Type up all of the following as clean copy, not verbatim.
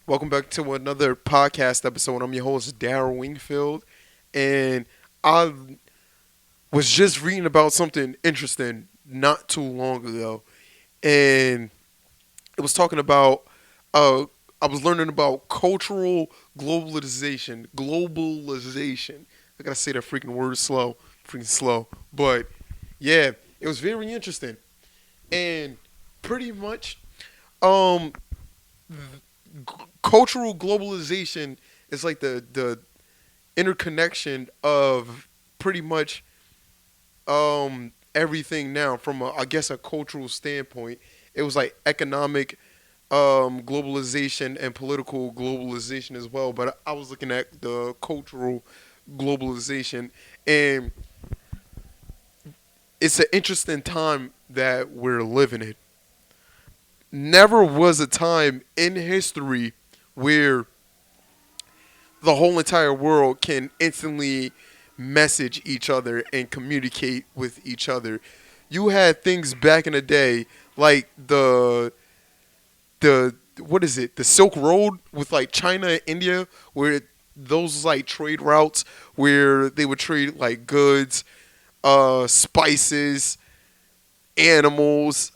Welcome back to another podcast episode. I'm your host, Darryl Wingfield, and I was just reading about something interesting not too long ago, and it was talking about, uh, I was learning about cultural globalization. Globalization. I gotta say that freaking slow, but yeah, it was very interesting, and pretty much, um, cultural globalization is like the interconnection of pretty much everything now from I guess a cultural standpoint. It was like economic globalization and political globalization as well. But I was looking at the cultural globalization, and it's an interesting time that we're living in. Never was a time in history where the whole entire world can instantly message each other and communicate with each other. You had things back in the day like the what is it? The Silk Road with like China and India, where those like trade routes where they would trade like goods, spices, animals,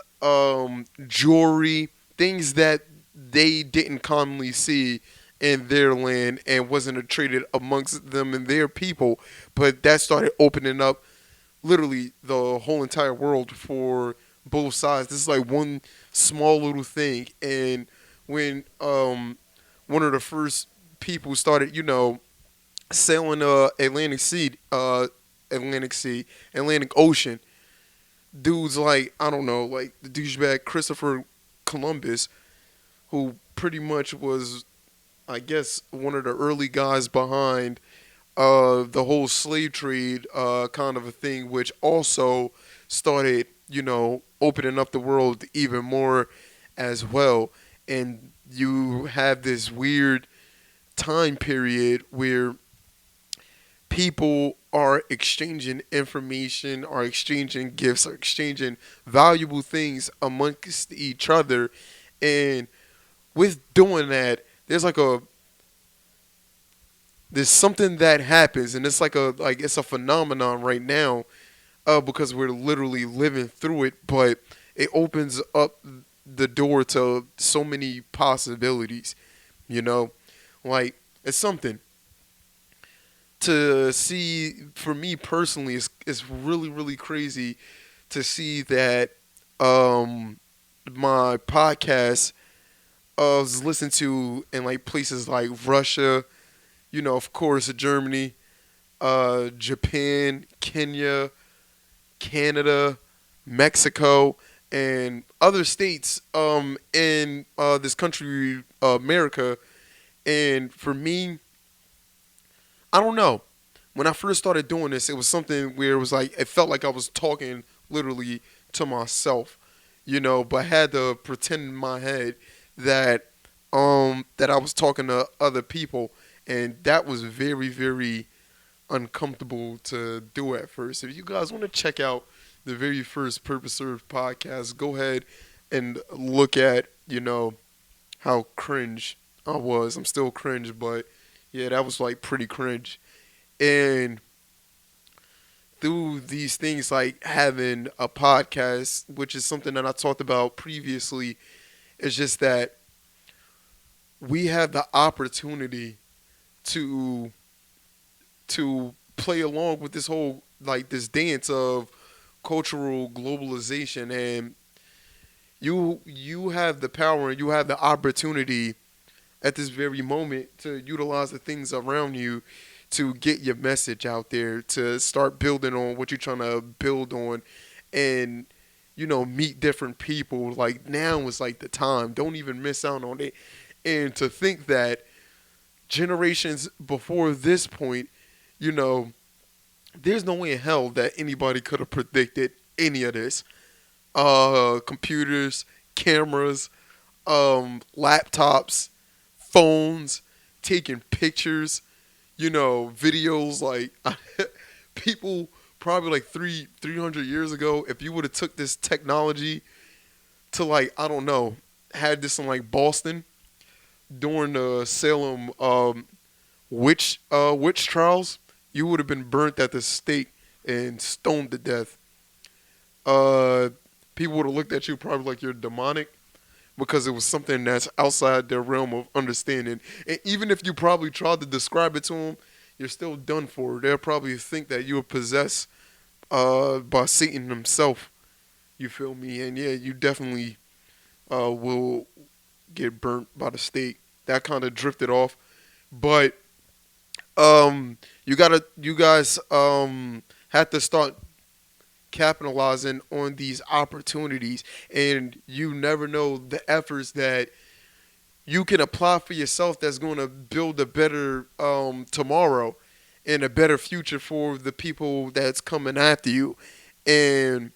jewelry, things that they didn't commonly see in their land and wasn't traded amongst them and their people. But that started opening up literally the whole entire world for both sides. This is like one small little thing. And when one of the first people started, sailing Atlantic Sea, Atlantic Ocean, dudes like I don't know, like the douchebag Christopher Columbus, who pretty much was, I guess, one of the early guys behind the whole slave trade kind of a thing, which also started, opening up the world even more as well. And you have this weird time period where people are exchanging information, are exchanging gifts, are exchanging valuable things amongst each other. And with doing that, there's something that happens, and it's it's a phenomenon right now, because we're literally living through it. But it opens up the door to so many possibilities. You know, like it's something to see for me personally. It's really really crazy to see that my podcast was listened to in like places like Russia, of course, Germany, Japan, Kenya, Canada, Mexico, and other states in this country, America. And for me, I don't know. When I first started doing this, it was something where it felt like I was talking literally to myself, but I had to pretend in my head that that I was talking to other people, and that was very very uncomfortable to do at first. If you guys want to check out the very first Purpose Served podcast, go ahead and look at, how cringe I was. I'm still cringe, but yeah, that was like pretty cringe. And through these things like having a podcast, which is something that I talked about previously, it's just that we have the opportunity to play along with this whole like this dance of cultural globalization, and you have the power and you have the opportunity at this very moment to utilize the things around you to get your message out there, to start building on what you're trying to build on, and meet different people. Like now is like the time. Don't even miss out on it. And to think that generations before this point, you know, there's no way in hell that anybody could have predicted any of this. Computers, cameras, laptops, phones, taking pictures, videos. Like people probably like 300 years ago, if you would have took this technology to like I don't know, had this in like Boston, during the Salem witch trials, you would have been burnt at the stake and stoned to death. Uh, People would have looked at you probably like you're demonic because it was something that's outside their realm of understanding. And even if you probably tried to describe it to them, you're still done for. They'll probably think that you were possessed by Satan himself. You feel me? And yeah, you definitely will get burnt by the stake. That kind of drifted off, but you guys have to start capitalizing on these opportunities, and you never know the efforts that you can apply for yourself that's going to build a better tomorrow and a better future for the people that's coming after you. And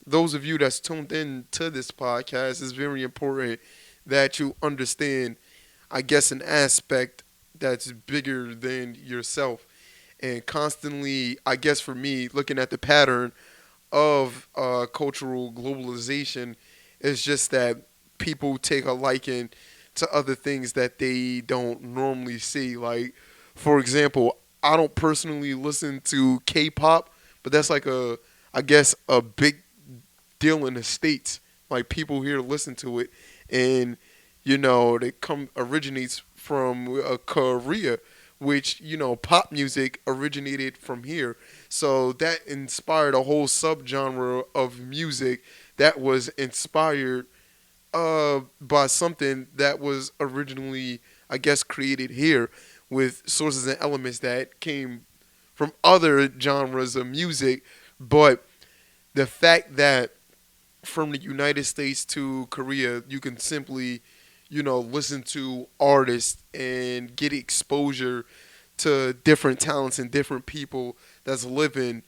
those of you that's tuned in to this podcast, it's very important that you understand, I guess, an aspect that's bigger than yourself. And constantly, I guess for me, looking at the pattern of cultural globalization is just that people take a liking to other things that they don't normally see. Like, for example, I don't personally listen to K-pop, but that's like I guess, a big deal in the states. Like people here listen to it, and it originates from Korea, which pop music originated from here. So that inspired a whole subgenre of music that was inspired by something that was originally, I guess, created here with sources and elements that came from other genres of music. But the fact that from the United States to Korea, you can simply, listen to artists and get exposure to different talents and different people that's living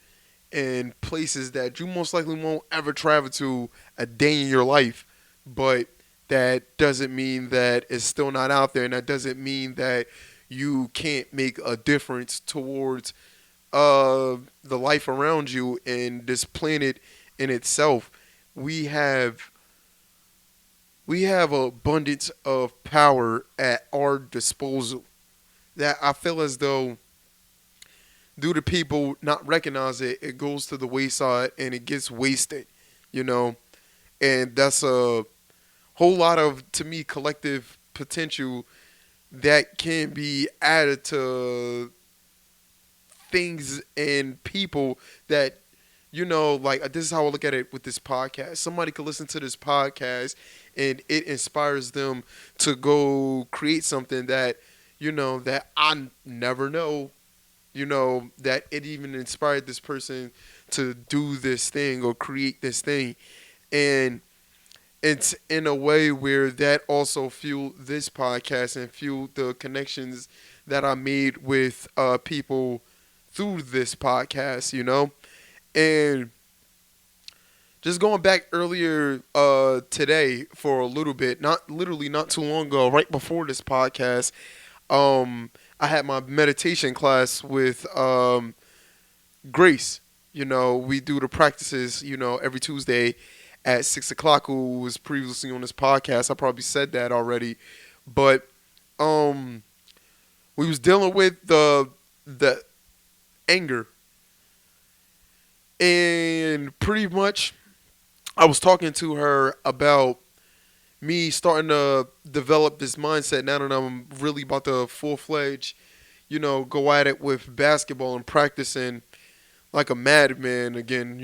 in places that you most likely won't ever travel to a day in your life. But that doesn't mean that it's still not out there, and that doesn't mean that you can't make a difference towards the life around you and this planet in itself. We have we have abundance of power at our disposal that I feel as though due to people not recognize it, it goes to the wayside and it gets wasted, you know. And that's a whole lot of, to me, collective potential that can be added to things and people that like this is how I look at it with this podcast. Somebody could listen to this podcast and it inspires them to go create something that that I never know, that it even inspired this person to do this thing or create this thing. And it's in a way where that also fueled this podcast and fueled the connections that I made with people through this podcast. And just going back earlier today for a little bit, not literally not too long ago, right before this podcast, I had my meditation class with Grace. We do the practices, every Tuesday at 6 o'clock, who was previously on this podcast. I probably said that already. But we was dealing with the anger. And pretty much I was talking to her about me starting to develop this mindset now that I'm really about to full-fledged, go at it with basketball and practicing like a madman again.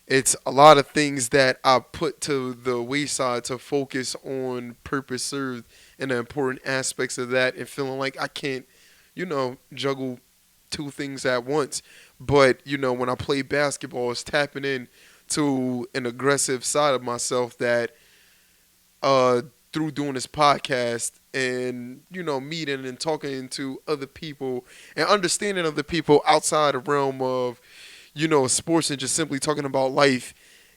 It's a lot of things that I put to the wayside to focus on purpose served and the important aspects of that, and feeling like I can't, juggle two things at once. But, when I play basketball, it's tapping in to an aggressive side of myself that uh, through doing this podcast and, meeting and talking to other people and understanding other people outside the realm of, sports and just simply talking about life,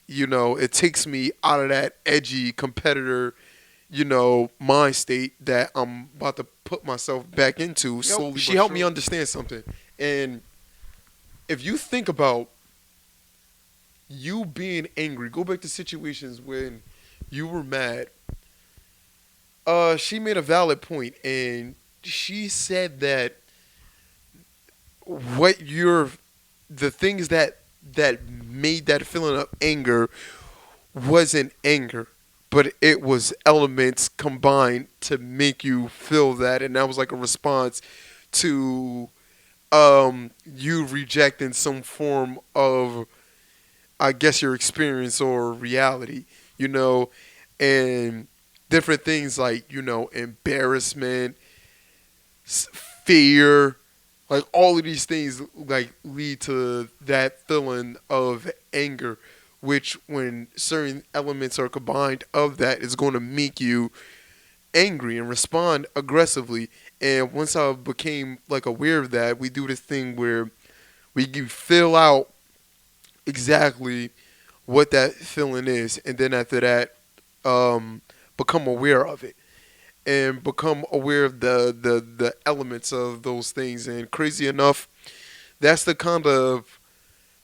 it takes me out of that edgy competitor, mind state that I'm about to put myself back into slowly. She helped me understand something. And if you think about you being angry, go back to situations when you were mad. she made a valid point, and she said that what you're the things that made that feeling of anger wasn't anger, but it was elements combined to make you feel that, and that was like a response to you rejecting some form of, I guess, your experience or reality, you know, and different things like, embarrassment, fear, like all of these things like lead to that feeling of anger, which when certain elements are combined of that is going to make you angry and respond aggressively. And once I became like aware of that, we do this thing where we can fill out exactly what that feeling is, and then after that, um, become aware of it and become aware of the elements of those things. And crazy enough, that's the kind of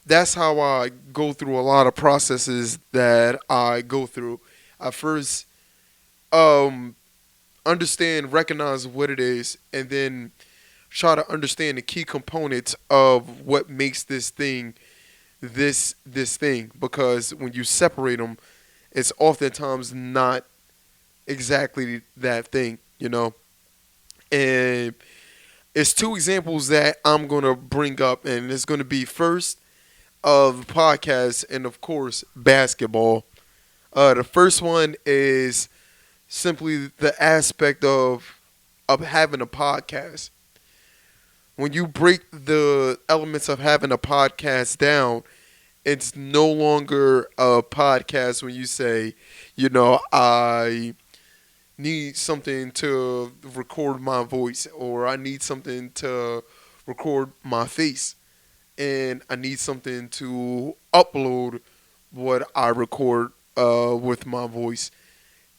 that's how I go through a lot of processes that I go through. I first um, understand, recognize what it is, and then try to understand the key components of what makes this thing this thing. Because when you separate them, it's oftentimes not exactly that thing, And it's two examples that I'm gonna bring up, and it's gonna be first of podcasts and of course basketball. The first one is simply the aspect of having a podcast. When you break the elements of having a podcast down, it's no longer a podcast when you say, I need something to record my voice, or I need something to record my face, and I need something to upload what I record with my voice.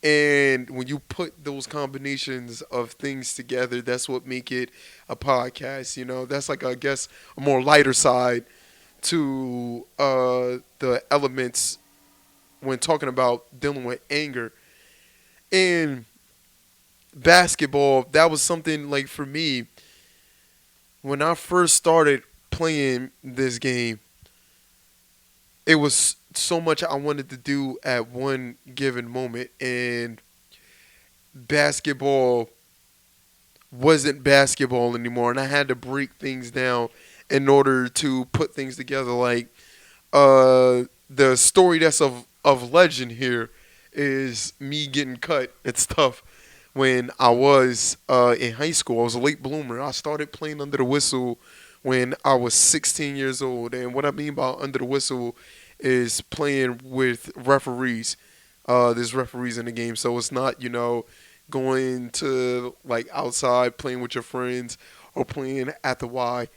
And when you put those combinations of things together, that's what make it a podcast. That's like, I guess, a more lighter side to the elements when talking about dealing with anger. And basketball, that was something like for me when I first started playing this game. It was so much I wanted to do at one given moment, and basketball wasn't basketball anymore, and I had to break things down in order to put things together. Like the story that's of legend here is me getting cut. It's tough. When I was in high school, I was a late bloomer. I started playing under the whistle when I was 16 years old. And what I mean by under the whistle is playing with referees. There's referees in the game, so it's not, going to like outside playing with your friends or playing at the Y.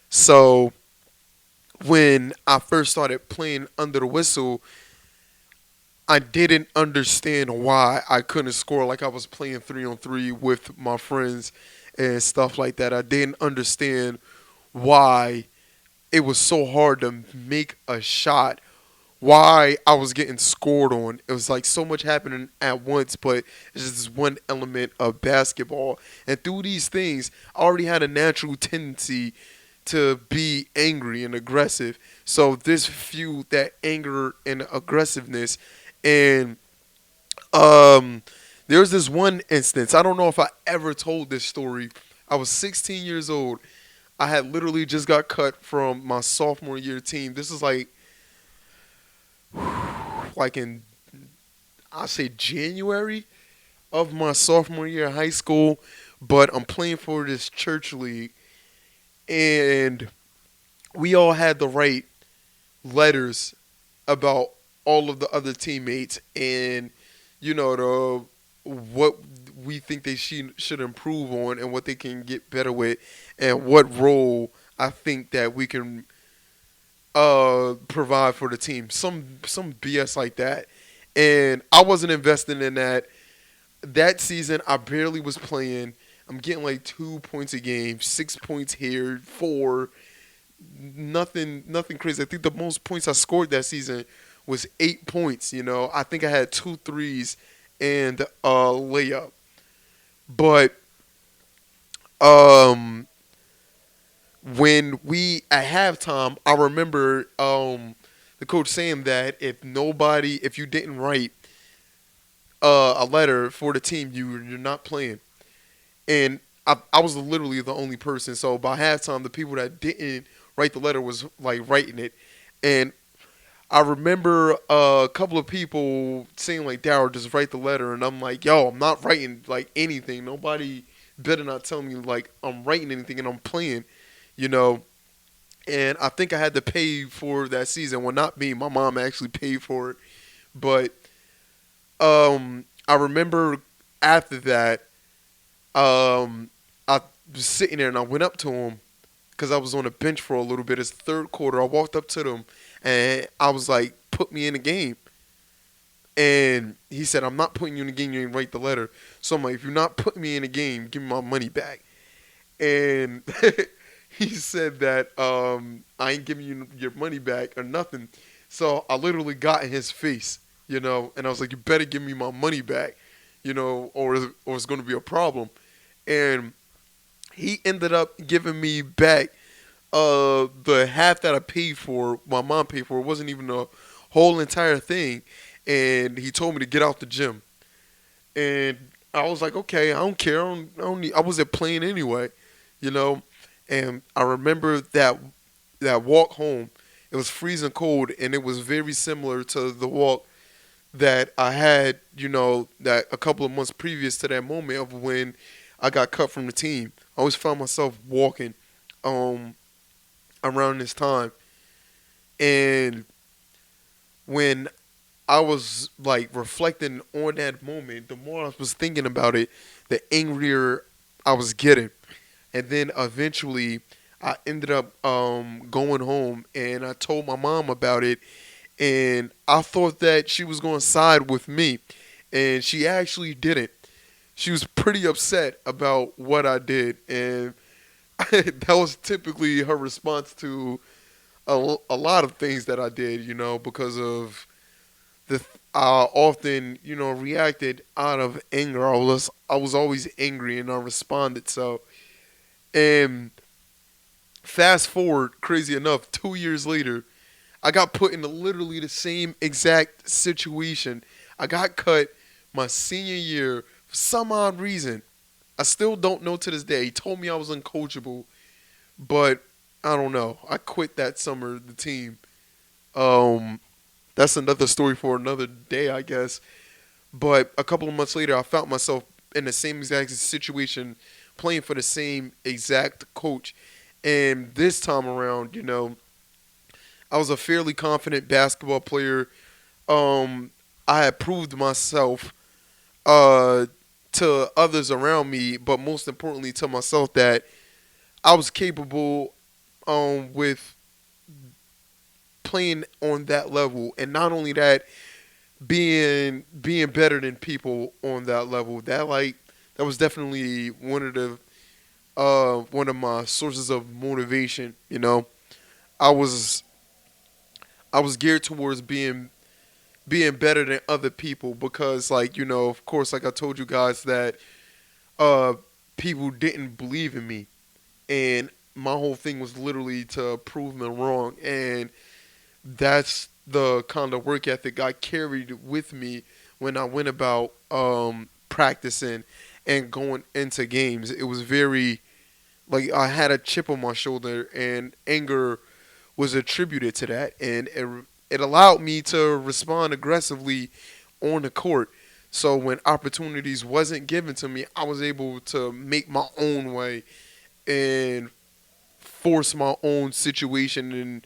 So when I first started playing under the whistle, I didn't understand why I couldn't score like I was playing 3-on-3 with my friends and stuff like that. I didn't understand why it was so hard to make a shot, why I was getting scored on. It was like so much happening at once, but it's just this one element of basketball. And through these things, I already had a natural tendency to be angry and aggressive. So this fueled that anger and aggressiveness. And there was this one instance. I don't know if I ever told this story. I was 16 years old. I had literally just got cut from my sophomore year team. This is like in, I say, January of my sophomore year of high school. But I'm playing for this church league, and we all had to write letters about all of the other teammates, and the what we think they should improve on and what they can get better with, and what role I think that we can provide for the team. Some BS like that, and I wasn't investing in that. That season, I barely was playing. I'm getting like 2 points a game, 6 points here, four. Nothing crazy. I think the most points I scored that season was 8 points. I think I had two threes and a layup. But um, when we at halftime, I remember the coach saying that if you didn't write a letter for the team, you're not playing. And I was literally the only person. So by halftime, the people that didn't write the letter was like writing it, and I remember a couple of people saying like, "Daryl, just write the letter," and I'm like, "Yo, I'm not writing like anything. Nobody better not tell me like I'm writing anything and I'm playing, you know." And I think I had to pay for that season. Well, not me. My mom actually paid for it, but I remember after that, I was sitting there and I went up to him because I was on the bench for a little bit. It's the third quarter. I walked up to them and I was like, "Put me in the game." And he said, "I'm not putting you in the game. You didn't write the letter." So I'm like, "If you're not putting me in the game, give me my money back." And he said that I ain't giving you your money back or nothing. So I literally got in his face, and I was like, "You better give me my money back, or it's going to be a problem." And he ended up giving me back the half that I paid for. My mom paid for. It wasn't even the whole entire thing. And he told me to get out the gym. And I was like, okay, I don't care. I don't need, I wasn't playing anyway, you know. And I remember that walk home. It was freezing cold, and it was very similar to the walk that I had, that a couple of months previous to that moment of when I got cut from the team. I always found myself walking um, around this time, and when I was like reflecting on that moment, the more I was thinking about it, the angrier I was getting. And then eventually I ended up going home and I told my mom about it. And I thought that she was going to side with me. And she actually didn't. She was pretty upset about what I did. And that was typically her response to a lot of things that I did, because of I often, reacted out of anger. I was always angry and I responded. So, and fast forward, crazy enough, 2 years later, I got put in literally the same exact situation. I got cut my senior year for some odd reason. I still don't know to this day. He told me I was uncoachable, but I don't know. I quit that summer, the team. Um, that's another story for another day, I guess. But a couple of months later, I found myself in the same exact situation, playing for the same exact coach. And this time around, I was a fairly confident basketball player. Um, I had proved myself uh, to others around me, but most importantly to myself, that I was capable with playing on that level. And not only that, being better than people on that level. That was definitely one of my sources of motivation. I was I was geared towards being better than other people because, like, of course, like I told you guys that uh people didn't believe in me, and my whole thing was literally to prove them wrong. And that's the kind of work ethic I carried with me when I went about practicing and going into games. It was very like I had a chip on my shoulder, and anger was attributed to that, and it allowed me to respond aggressively on the court. So when opportunities wasn't given to me, I was able to make my own way and force my own situation and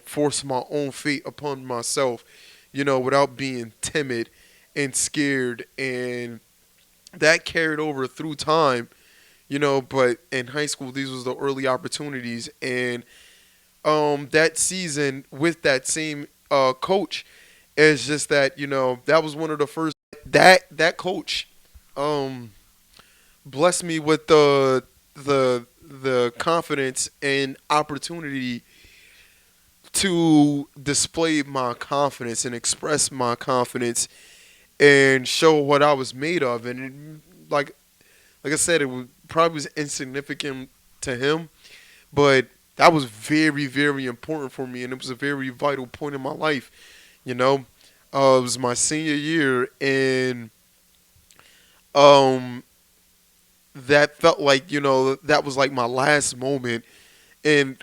force my own fate upon myself, without being timid and scared. And that carried over through time, but in high school these was the early opportunities. And that season with that same coach is just that, that was one of the first that coach um blessed me with the confidence and opportunity to display my confidence and express my confidence and show what I was made of. And like Like I said, it was probably was insignificant to him, but that was very, very important for me, and it was a very vital point in my life. You know, it was my senior year, and um, that felt like that was like my last moment, and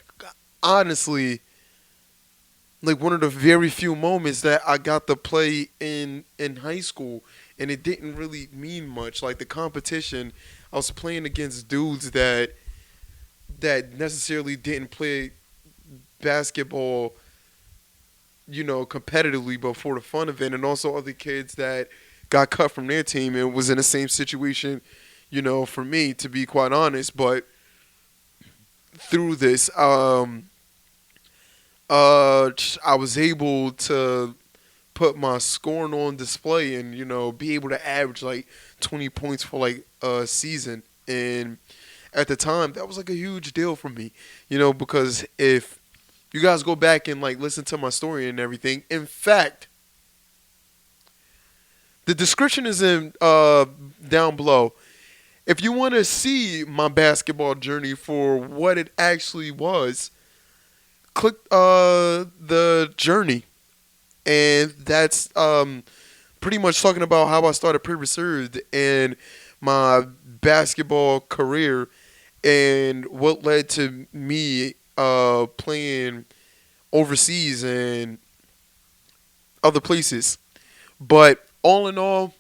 honestly, like one of the very few moments that I got to play in high school, and it didn't really mean much. Like the competition, I was playing against dudes that necessarily didn't play basketball, competitively, but for the fun of it, and also other kids that got cut from their team and was in the same situation, for me, to be quite honest. But through this, I was able to put my scoring on display and be able to average like 20 points for like a season. And at the time, that was like a huge deal for me, because if you guys go back and like listen to my story and everything, in fact, the description is in down below. If you want to see my basketball journey for what it actually was, click the journey, and that's pretty much talking about how I started pre-reserved and my basketball career and what led to me playing overseas and other places. But all in all,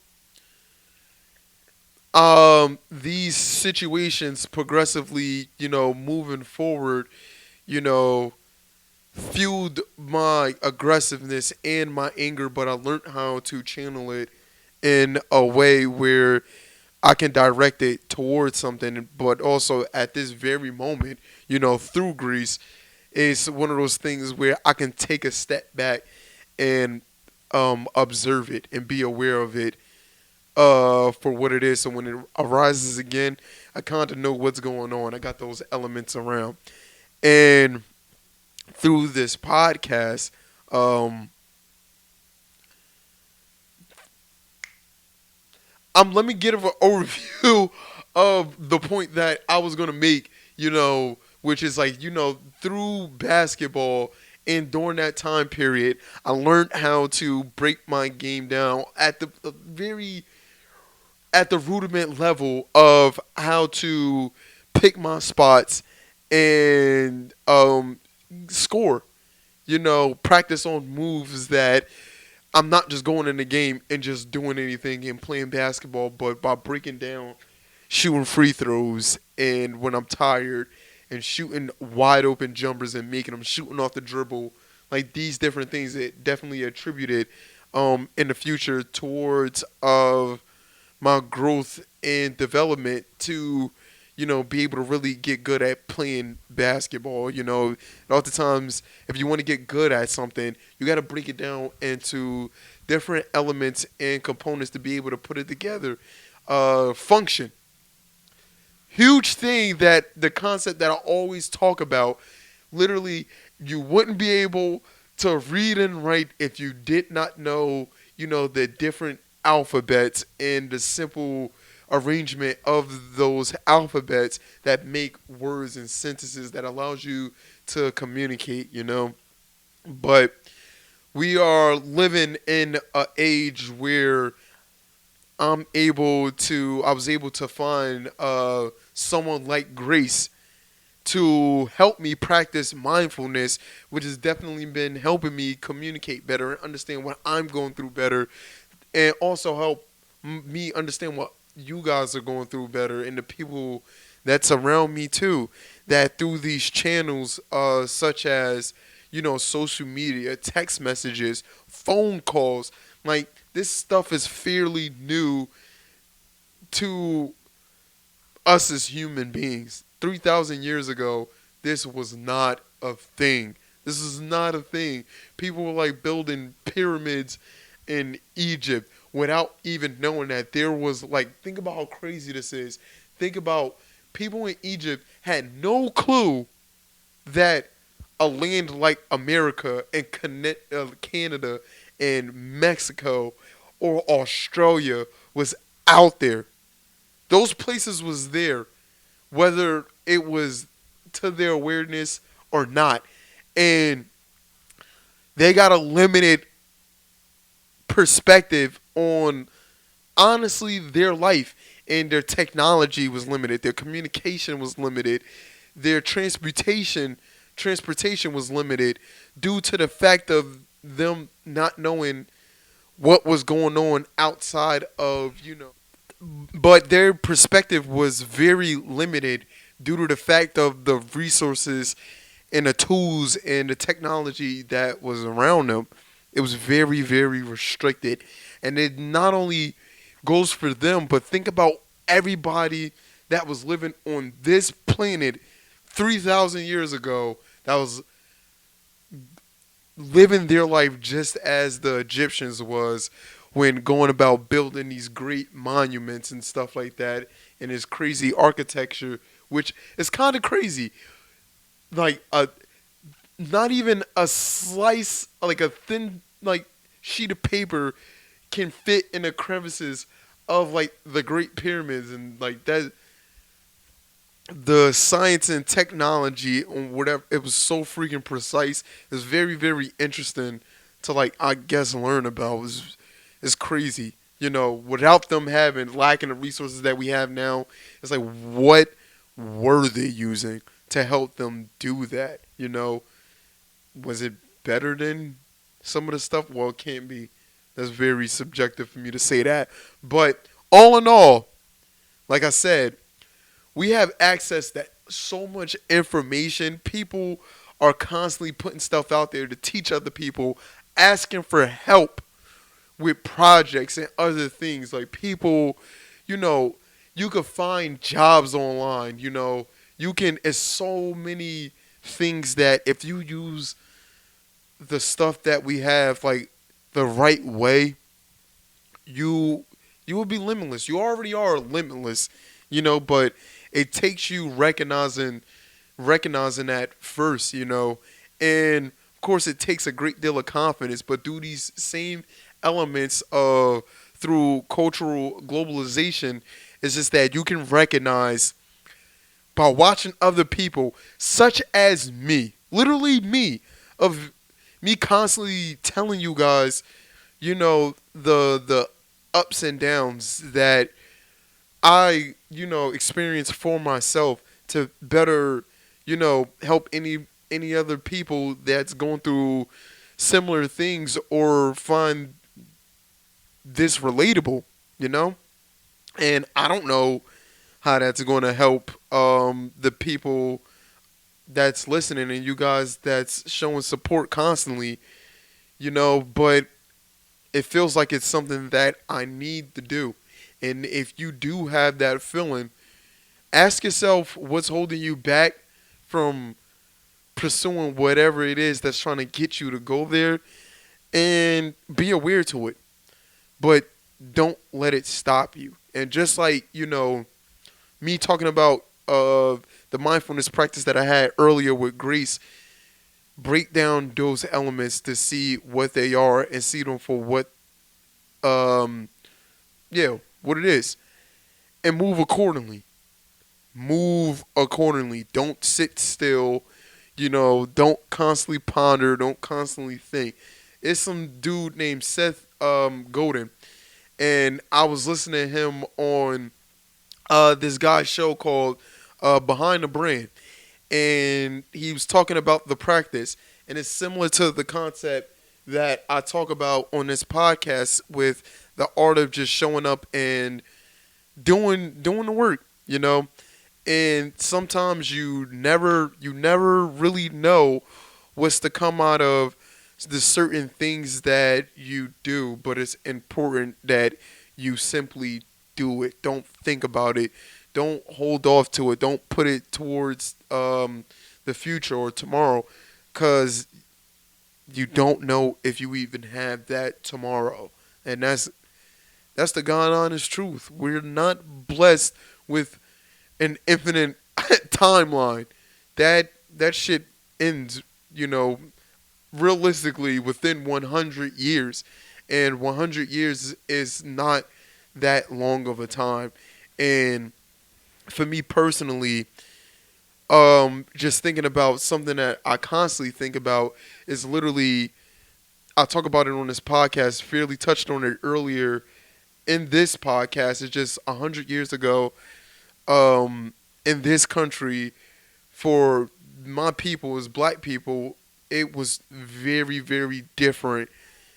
these situations progressively, moving forward, you know, fueled my aggressiveness and my anger, but I learned how to channel it in a way where I can direct it towards something, but also at this very moment, through Greece, it's one of those things where I can take a step back and observe it and be aware of it for what it is. So when it arises again, I kind of know what's going on. I got those elements around. And through this podcast, um, let me give an overview of the point that I was gonna make. Which is like through basketball and during that time period, I learned how to break my game down at the very at the rudiment level of how to pick my spots and score. Practice on moves that I'm not just going in the game and just doing anything and playing basketball, but by breaking down, shooting free throws, and when I'm tired, and shooting wide open jumpers and making them shooting off the dribble, like these different things that definitely attributed in the future towards my growth and development to be able to really get good at playing basketball. A lot of times, if you want to get good at something, you got to break it down into different elements and components to be able to put it together. Function, huge thing, that the concept that I always talk about. Literally, you wouldn't be able to read and write if you did not know, the different alphabets and the simple arrangement of those alphabets that make words and sentences that allows you to communicate. But we are living in an age where I was able to find someone like Grace to help me practice mindfulness, which has definitely been helping me communicate better and understand what I'm going through better, and also help me understand what you guys are going through better, and the people that's around me too. That through these channels, such as social media, text messages, phone calls, like this stuff is fairly new to us as human beings. 3,000 years ago, this was not a thing. This is not a thing. People were like building pyramids in Egypt without even knowing that there was like, think about how crazy this is. Think about people in Egypt had no clue that a land like America and Canada and Mexico or Australia was out there. Those places was there, whether it was to their awareness or not. And they got a limited perspective on honestly their life, and their technology was limited, their communication was limited, their transportation was limited due to the fact of them not knowing what was going on outside of, but their perspective was very limited due to the fact of the resources and the tools and the technology that was around them. It was very, very restricted. And it not only goes for them, but think about everybody that was living on this planet 3,000 years ago that was living their life just as the Egyptians was when going about building these great monuments and stuff like that, and this crazy architecture, which is kind of crazy. Like not even a slice, like a thin like sheet of paper can fit in the crevices of like the Great Pyramids, and like that the science and technology on whatever, it was so freaking precise. It was very, very interesting to, like, I guess learn about. It's crazy. Without them lacking the resources that we have now, it's like, what were they using to help them do that? Was it better than some of the stuff? Well, it can't be. That's very subjective for me to say that. But all in all, like I said, we have access to so much information. People are constantly putting stuff out there to teach other people, asking for help with projects and other things. Like people, you could find jobs online. It's so many things that if you use the stuff that we have like the right way, you will be limitless. You already are limitless, but it takes you recognizing that first, and of course it takes a great deal of confidence. But through these same elements of through cultural globalization, it's just that you can recognize by watching other people, such as me, literally me, of me constantly telling you guys, the ups and downs that I, experience for myself to better, help any other people that's going through similar things or find this relatable, you know? And I don't know how that's going to help the people that's listening and you guys that's showing support constantly, but it feels like it's something that I need to do. And if you do have that feeling, ask yourself what's holding you back from pursuing whatever it is that's trying to get you to go there, and be aware to it. But don't let it stop you. And just like, me talking about the mindfulness practice that I had earlier with Grace, break down those elements to see what they are and see them for um what it is, and move accordingly. Move accordingly. Don't sit still. Don't constantly ponder. Don't constantly think. It's some dude named Seth Godin, and I was listening to him on this guy's show called Behind the Brand, and he was talking about the practice, and it's similar to the concept that I talk about on this podcast with the art of just showing up and doing the work, And sometimes you never really know what's to come out of the certain things that you do, but it's important that you simply do it. Don't think about it. Don't hold off to it. Don't put it towards the future or tomorrow, because you don't know if you even have that tomorrow. And that's the God honest truth. We're not blessed with an infinite timeline. That shit ends, realistically within 100 years. And 100 years is not that long of a time. And for me personally, just thinking about something that I constantly think about is literally, I talk about it on this podcast, fairly touched on it earlier in this podcast. It's just 100 years ago, in this country, for my people as black people, it was very, very different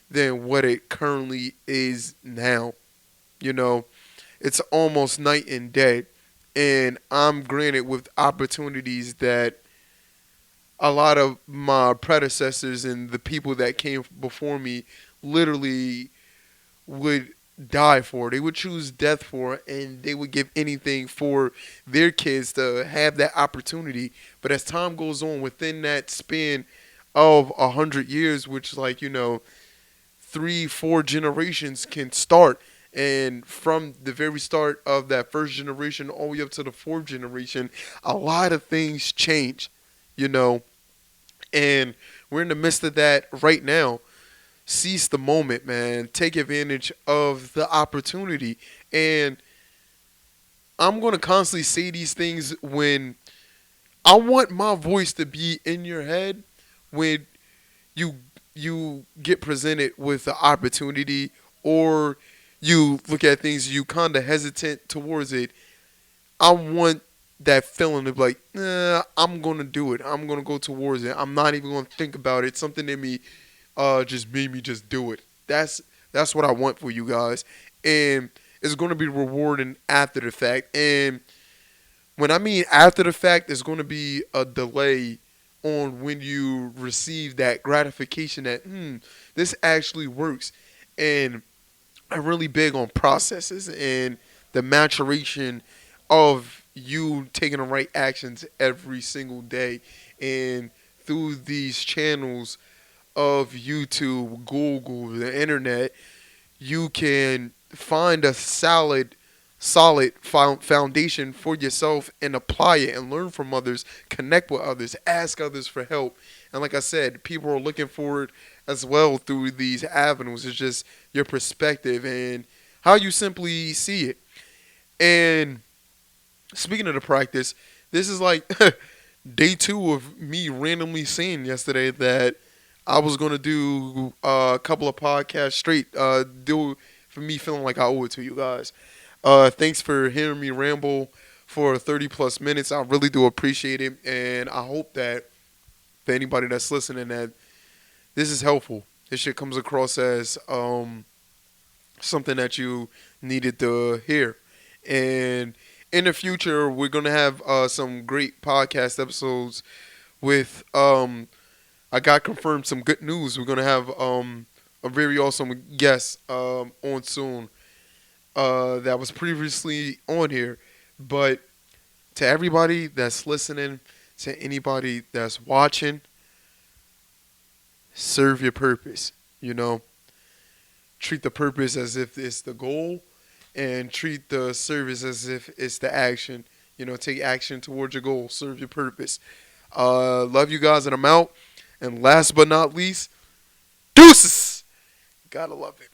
than what it currently is now. You know, it's almost night and day. And I'm granted with opportunities that a lot of my predecessors and the people that came before me literally would die for. They would choose death for, and they would give anything for their kids to have that opportunity. But as time goes on, within that span of 100 years, which, like, 3, 4 generations can start. And from the very start of that first generation all the way up to the fourth generation, a lot of things change, you know. And we're in the midst of that right now. Seize the moment, man. Take advantage of the opportunity. And I'm going to constantly say these things when I want my voice to be in your head when you you get presented with the opportunity, or you look at things, you kind of hesitant towards it. I want that feeling of like, I'm gonna do it. I'm gonna go towards it. I'm not even gonna think about it. Something in me just made me just do it. That's what I want for you guys, and it's gonna be rewarding after the fact. And when I mean after the fact, there's gonna be a delay on when you receive that gratification that this actually works. And I'm really big on processes and the maturation of you taking the right actions every single day. And through these channels of YouTube, Google, the internet, you can find a solid foundation for yourself and apply it and learn from others, connect with others, ask others for help. And like I said, people are looking for it as well through these avenues. It's just your perspective and how you simply see it. And speaking of the practice, this is like day two of me randomly saying yesterday that I was going to do a couple of podcasts straight, do for me feeling like I owe it to you guys. Thanks for hearing me ramble for 30 plus minutes. I really do appreciate it. And I hope that for anybody that's listening, that this is helpful. This shit comes across as something that you needed to hear. And in the future, we're going to have some great podcast episodes with, I got confirmed some good news. We're going to have a very awesome guest on soon that was previously on here. But to everybody that's listening, to anybody that's watching, serve your purpose. You know, treat the purpose as if it's the goal, and treat the service as if it's the action. You know, take action towards your goal. Serve your purpose. Love you guys, and I'm out. And last but not least, deuces. Gotta love it.